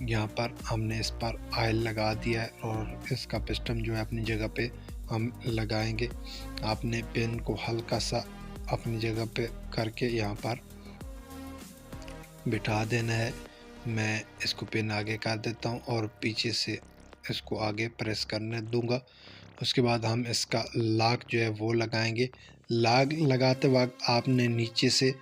यहाँ पर हमने इस पर ऑयल लगा दिया है और इसका पिस्टन जो है अपनी जगह पे हम लगाएंगे। आपने पिन को हल्का सा अपनी जगह पे करके यहाँ पर बिठा देना है। मैं इसको पिन आगे कर देता हूँ और पीछे से इसको आगे प्रेस करने दूंगा। उसके बाद हम इसका लॉक जो है वो लगाएंगे। लॉक लगाते वक्त आपने नीचे से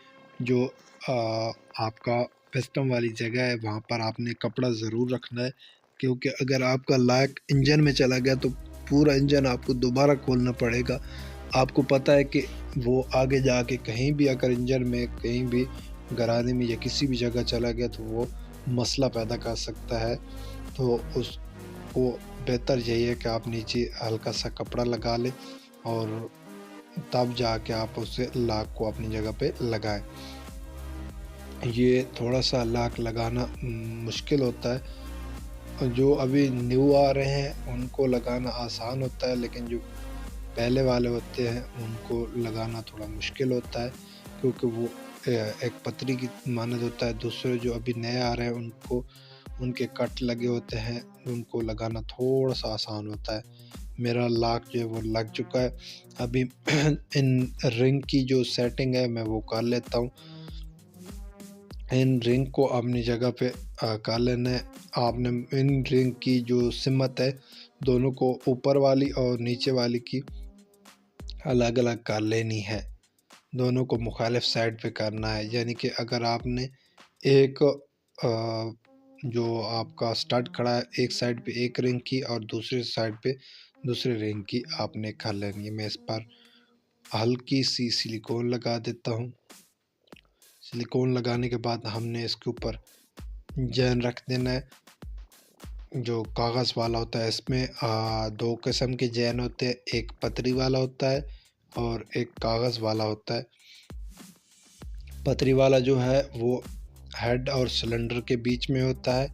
जो आपका पिस्टन वाली जगह है वहाँ पर आपने कपड़ा ज़रूर रखना है, क्योंकि अगर आपका लॉक इंजन में चला गया तो पूरा इंजन आपको दोबारा खोलना पड़ेगा। आपको पता है कि वो आगे जाके कहीं भी अगर इंजन में कहीं भी गरारे में या किसी भी जगह चला गया तो वो मसला पैदा कर सकता है। तो उसको बेहतर यही है कि आप नीचे हल्का सा कपड़ा लगा लें और तब जाके आप उसे लॉक को अपनी जगह पे लगाएं। ये थोड़ा सा लॉक लगाना मुश्किल होता है। जो अभी न्यू आ रहे हैं उनको लगाना आसान होता है, लेकिन जो पहले वाले होते हैं उनको लगाना थोड़ा मुश्किल होता है, क्योंकि वो एक पतरी की मानद होता है। दूसरे जो अभी नए आ रहे हैं उनको उनके कट लगे होते हैं, उनको लगाना थोड़ा सा आसान होता है। मेरा लॉक जो है वो लग चुका है। अभी इन रिंग की जो सेटिंग है मैं वो कर लेता हूँ। इन रिंग को अपनी जगह पे कर लेना है। आपने इन रिंग की जो सिमत है दोनों को ऊपर वाली और नीचे वाली की अलग अलग कर लेनी है। दोनों को मुखालिफ साइड पे करना है, यानी कि अगर आपने एक जो आपका स्टड खड़ा है एक साइड पे एक रिंग की और दूसरी साइड पे दूसरे रिंग की आपने कर लेनी है। मैं इस पर हल्की सी सिलिकॉन लगा देता हूँ। सिलिकॉन लगाने के बाद हमने इसके ऊपर जैन रख देना है, जो कागज़ वाला होता है। इसमें दो किस्म के जैन होते हैं, एक पतरी वाला होता है और एक कागज़ वाला होता है। पतरी वाला जो है वो हेड और सिलेंडर के बीच में होता है,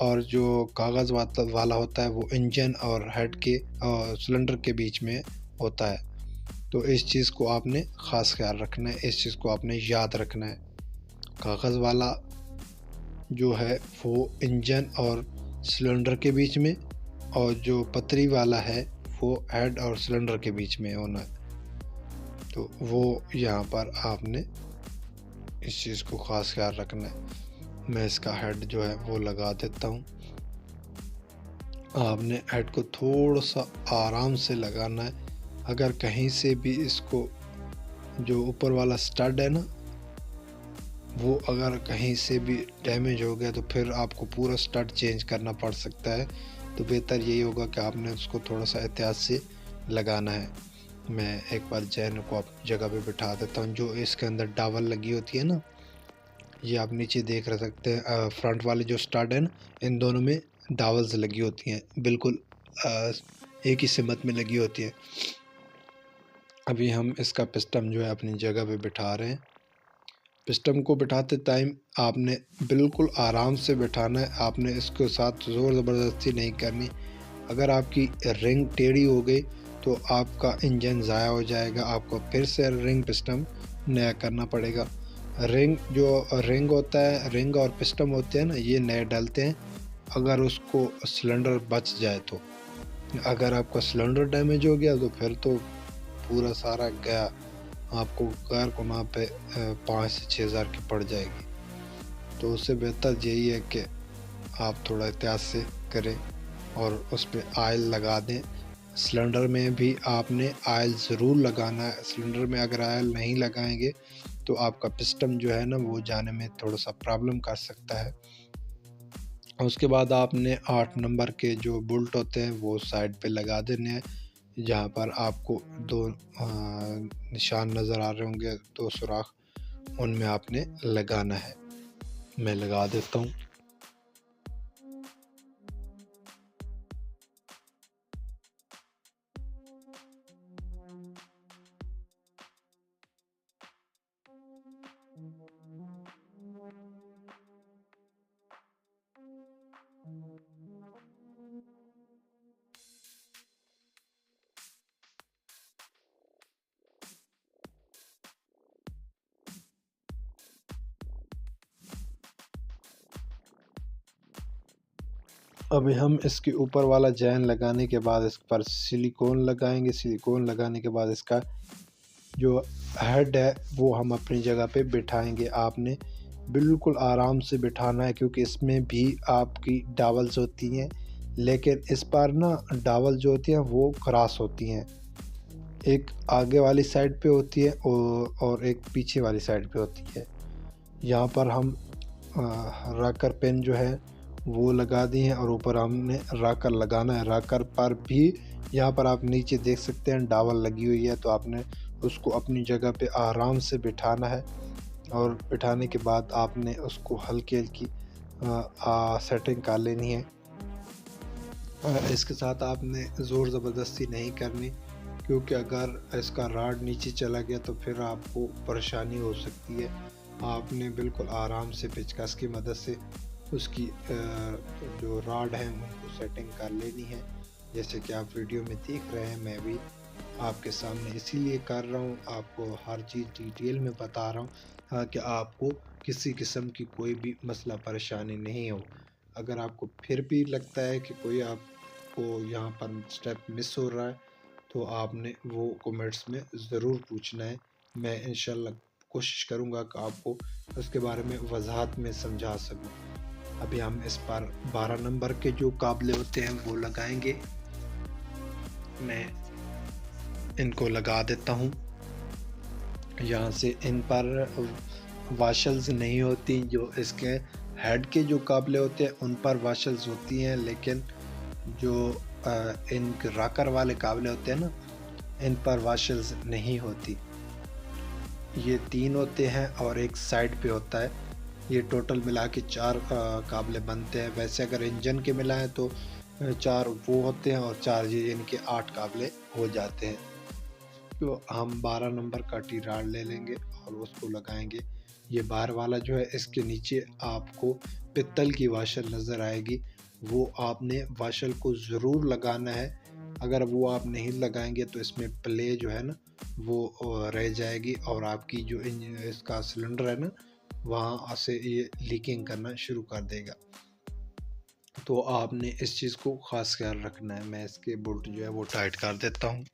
और जो कागज़ वाला होता है वो इंजन और हेड के और सिलेंडर के बीच में होता है। तो इस चीज़ को आपने ख़ास ख्याल रखना है, इस चीज़ को आपने याद रखना है। कागज़ वाला जो है वो इंजन और सिलेंडर के बीच में, और जो पतरी वाला है वो हेड और सिलेंडर के बीच में होना है। तो वो यहाँ पर आपने इस चीज़ को ख़ास ख्याल रखना है। मैं इसका हेड जो है वो लगा देता हूँ। आपने हेड को थोड़ा सा आराम से लगाना है। अगर कहीं से भी इसको जो ऊपर वाला स्टड है ना वो अगर कहीं से भी डैमेज हो गया तो फिर आपको पूरा स्टड चेंज करना पड़ सकता है। तो बेहतर यही होगा कि आपने उसको थोड़ा सा एहतियात से लगाना है। मैं एक बार चैन को अपनी जगह पे बिठा देता हूँ। जो इसके अंदर डावल लगी होती है ना, ये आप नीचे देख रह सकते हैं। फ्रंट वाले जो स्टड है ना, इन दोनों में डावल्स लगी होती हैं, बिल्कुल एक ही सिमत में लगी होती है। अभी हम इसका पिस्टन जो है अपनी जगह पे बिठा रहे हैं। पिस्टन को बिठाते टाइम आपने बिल्कुल आराम से बिठाना है। आपने इसके साथ ज़ोर ज़बरदस्ती नहीं करनी। अगर आपकी रिंग टेढ़ी हो गई तो आपका इंजन ज़ाया हो जाएगा, आपको फिर से रिंग पिस्टन नया करना पड़ेगा। रिंग होता है, रिंग और पिस्टन होते हैं ना, ये नए डलते हैं अगर उसको सिलेंडर बच जाए तो। अगर आपका सिलेंडर डैमेज हो गया तो फिर तो पूरा सारा गया, आपको कार को वहाँ पे 5 से 6 हज़ार की पड़ जाएगी। तो उससे बेहतर यही है कि आप थोड़ा एहतियात से करें और उस पर ऑयल लगा दें। सिलेंडर में भी आपने ऑयल ज़रूर लगाना है। सिलेंडर में अगर ऑयल नहीं लगाएंगे तो आपका पिस्टन जो है ना वो जाने में थोड़ा सा प्रॉब्लम कर सकता है। उसके बाद आपने 8 नंबर के जो बोल्ट होते हैं वो साइड पे लगा देने हैं। जहाँ पर आपको 2 निशान नज़र आ रहे होंगे, 2 सुराख, उनमें आपने लगाना है। मैं लगा देता हूँ। अभी हम इसके ऊपर वाला चैन लगाने के बाद इस पर सिलिकॉन लगाएंगे। सिलिकॉन लगाने के बाद इसका जो हेड है वो हम अपनी जगह पे बिठाएंगे। आपने बिल्कुल आराम से बिठाना है, क्योंकि इसमें भी आपकी डावल्स होती हैं, लेकिन इस पर ना डावल जो होती हैं वो क्रॉस होती हैं। एक आगे वाली साइड पे होती है और एक पीछे वाली साइड पे होती है। यहाँ पर हम राकर पेन जो है वो लगा दी है और ऊपर हमने राकर लगाना है। राकर पर भी यहाँ पर आप नीचे देख सकते हैं डावल लगी हुई है, तो आपने उसको अपनी जगह पे आराम से बिठाना है। और बिठाने के बाद आपने उसको हल्की हल्की सेटिंग कर लेनी है। इसके साथ आपने ज़ोर ज़बरदस्ती नहीं करनी, क्योंकि अगर इसका राड नीचे चला गया तो फिर आपको परेशानी हो सकती है। आपने बिल्कुल आराम से पेचकस की मदद से उसकी जो राड है उनको सेटिंग कर लेनी है। जैसे कि आप वीडियो में देख रहे हैं, मैं भी आपके सामने इसीलिए कर रहा हूँ, आपको हर चीज़ डिटेल में बता रहा हूँ ताकि आपको किसी किस्म की कोई भी मसला परेशानी नहीं हो। अगर आपको फिर भी लगता है कि कोई आपको यहाँ पर स्टेप मिस हो रहा है, तो आपने वो कमेंट्स में ज़रूर पूछना है। मैं इंशाल्लाह कोशिश करूँगा कि आपको उसके बारे में वजाहत में समझा सकूँ। अभी हम इस पर 12 नंबर के जो काबले होते हैं वो लगाएंगे। मैं इनको लगा देता हूँ। यहाँ से इन पर वाशल्स नहीं होती। जो इसके हेड के जो काबले होते हैं उन पर वाशल्स होती हैं, लेकिन जो इन राकर वाले काबले होते हैं ना, इन पर वाशल्स नहीं होती। ये 3 होते हैं और एक साइड पे होता है। ये टोटल मिला के 4 काबले बनते हैं। वैसे अगर इंजन के मिलाएं तो 4 वो होते हैं और 4 ये, यानी कि 8 काबले हो जाते हैं। तो हम 12 नंबर का टी राड ले लेंगे और उसको लगाएंगे। ये बार वाला जो है, इसके नीचे आपको पित्तल की वाशल नज़र आएगी, वो आपने वाशल को ज़रूर लगाना है। अगर वो आप नहीं लगाएंगे तो इसमें प्ले जो है ना वो रह जाएगी और आपकी जो इसका सिलेंडर है ना, वहाँ से ये लीकिंग करना शुरू कर देगा। तो आपने इस चीज़ को ख़ास ख्याल रखना है। मैं इसके बोल्ट जो है वो टाइट कर देता हूँ।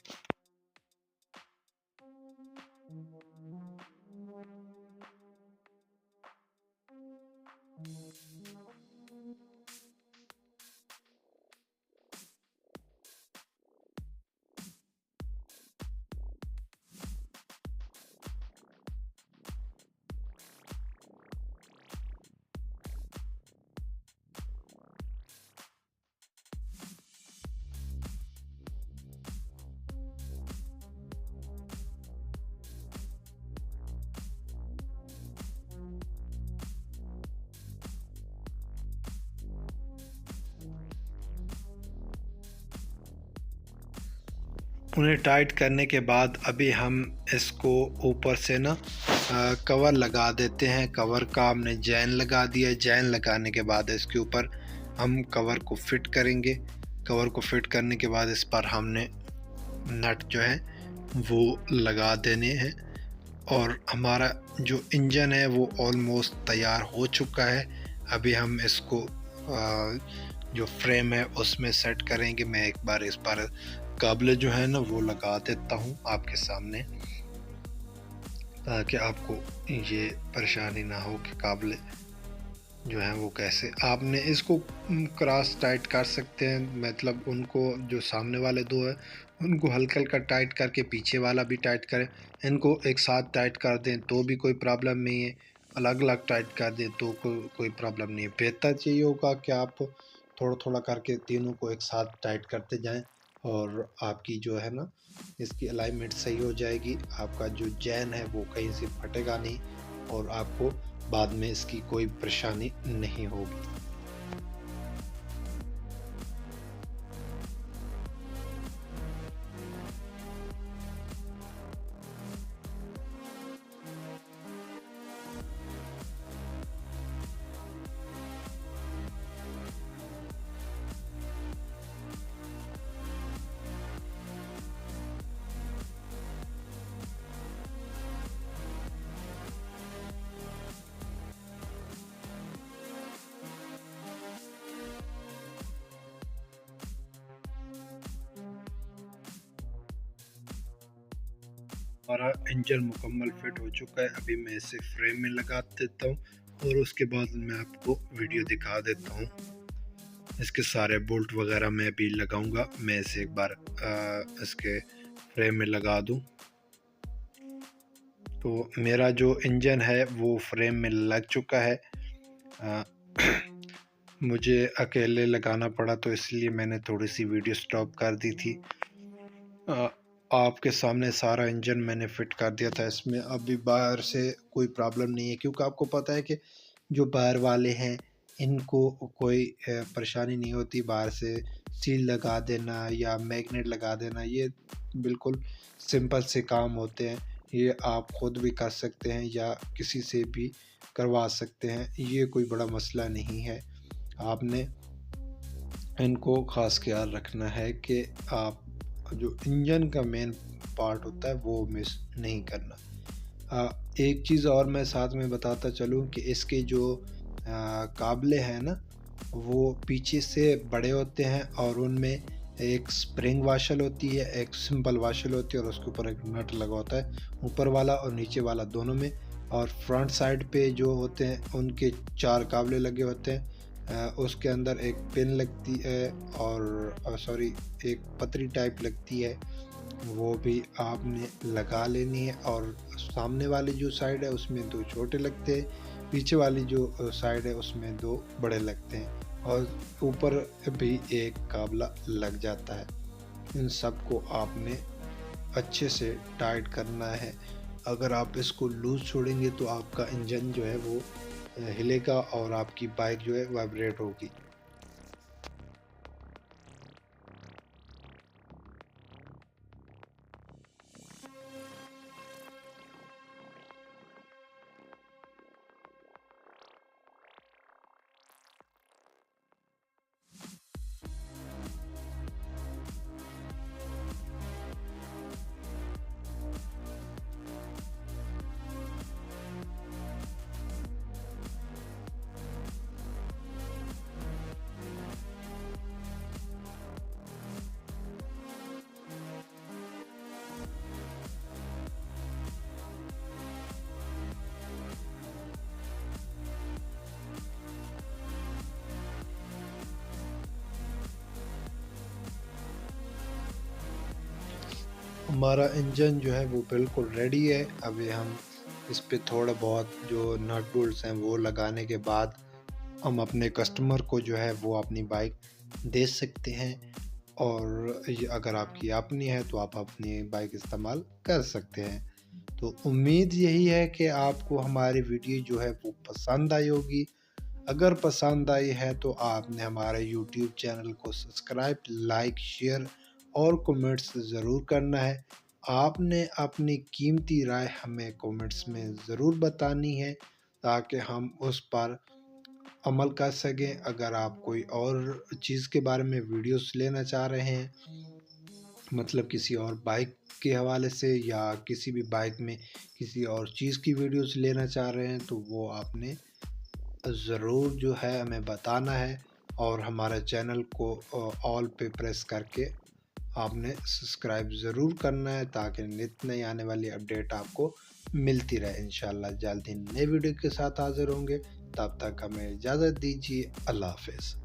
उन्हें टाइट करने के बाद अभी हम इसको ऊपर से ना कवर लगा देते हैं। कवर का हमने जैन लगा दिया। जैन लगाने के बाद इसके ऊपर हम कवर को फिट करेंगे। कवर को फिट करने के बाद इस पर हमने नट जो है वो लगा देने हैं और हमारा जो इंजन है वो ऑलमोस्ट तैयार हो चुका है। अभी हम इसको जो फ्रेम है उसमें सेट करेंगे। मैं एक बार इस पर काबले जो है ना वो लगा देता हूँ आपके सामने, ताकि आपको ये परेशानी ना हो कि काबले जो है वो कैसे। आपने इसको क्रॉस टाइट कर सकते हैं, मतलब उनको जो सामने वाले 2 है उनको हल्का हल्का टाइट करके पीछे वाला भी टाइट करें। इनको एक साथ टाइट कर दें तो भी कोई प्रॉब्लम नहीं है। अलग अलग टाइट कर दें तो कोई प्रॉब्लम नहीं है। बेहतर चाहिए होगा कि आप थोड़ा थोड़ा करके तीनों को एक साथ टाइट करते जाएं और आपकी जो है ना इसकी अलाइनमेंट सही हो जाएगी। आपका जो चैन है वो कहीं से फटेगा नहीं और आपको बाद में इसकी कोई परेशानी नहीं होगी। हमारा इंजन मुकम्मल फिट हो चुका है। अभी मैं इसे फ्रेम में लगा देता हूँ और उसके बाद मैं आपको वीडियो दिखा देता हूँ। इसके सारे बोल्ट वगैरह मैं भी लगाऊंगा। मैं इसे एक बार इसके फ्रेम में लगा दूं। तो मेरा जो इंजन है वो फ्रेम में लग चुका है। मुझे अकेले लगाना पड़ा तो इसलिए मैंने थोड़ी सी वीडियो स्टॉप कर दी थी। आपके सामने सारा इंजन मैंने फिट कर दिया था। इसमें अभी बाहर से कोई प्रॉब्लम नहीं है, क्योंकि आपको पता है कि जो बाहर वाले हैं इनको कोई परेशानी नहीं होती। बाहर से सील लगा देना या मैग्नेट लगा देना ये बिल्कुल सिंपल से काम होते हैं। ये आप खुद भी कर सकते हैं या किसी से भी करवा सकते हैं, ये कोई बड़ा मसला नहीं है। आपने इनको ख़ास ख्याल रखना है कि आप जो इंजन का मेन पार्ट होता है वो मिस नहीं करना। एक चीज़ और मैं साथ में बताता चलूँ कि इसके जो काबले हैं ना वो पीछे से बड़े होते हैं और उनमें एक स्प्रिंग वाशल होती है, एक सिंपल वाशल होती है और उसके ऊपर एक नट लगा होता है, ऊपर वाला और नीचे वाला दोनों में। और फ्रंट साइड पे जो होते हैं उनके 4 काबले लगे होते हैं। उसके अंदर एक पिन लगती है और सॉरी एक पतरी टाइप लगती है, वो भी आपने लगा लेनी है। और सामने वाली जो साइड है उसमें 2 छोटे लगते हैं, पीछे वाली जो साइड है उसमें 2 बड़े लगते हैं और ऊपर भी एक काबला लग जाता है। इन सब को आपने अच्छे से टाइट करना है। अगर आप इसको लूज़ छोड़ेंगे तो आपका इंजन जो है वो हिलेगा और आपकी बाइक जो है वाइब्रेट होगी। हमारा इंजन जो है वो बिल्कुल रेडी है। अभी हम इस पे थोड़ा बहुत जो नट बोल्ट्स हैं वो लगाने के बाद हम अपने कस्टमर को जो है वो अपनी बाइक दे सकते हैं। और अगर आपकी अपनी है तो आप अपनी बाइक इस्तेमाल कर सकते हैं। तो उम्मीद यही है कि आपको हमारी वीडियो जो है वो पसंद आई होगी। अगर पसंद आई है तो आपने हमारे यूट्यूब चैनल को सब्सक्राइब, लाइक, शेयर और कमेंट्स ज़रूर करना है। आपने अपनी कीमती राय हमें कमेंट्स में ज़रूर बतानी है ताकि हम उस पर अमल कर सकें। अगर आप कोई और चीज़ के बारे में वीडियोस लेना चाह रहे हैं, मतलब किसी और बाइक के हवाले से या किसी भी बाइक में किसी और चीज़ की वीडियोस लेना चाह रहे हैं तो वो आपने ज़रूर जो है हमें बताना है। और हमारे चैनल को ऑल पे प्रेस करके आपने सब्सक्राइब ज़रूर करना है ताकि नित्य नई आने वाली अपडेट आपको मिलती रहे। इंशाल्लाह जल्द ही नए वीडियो के साथ हाज़िर होंगे। तब तक हमें इजाज़त दीजिए। अल्लाह हाफ़िज़।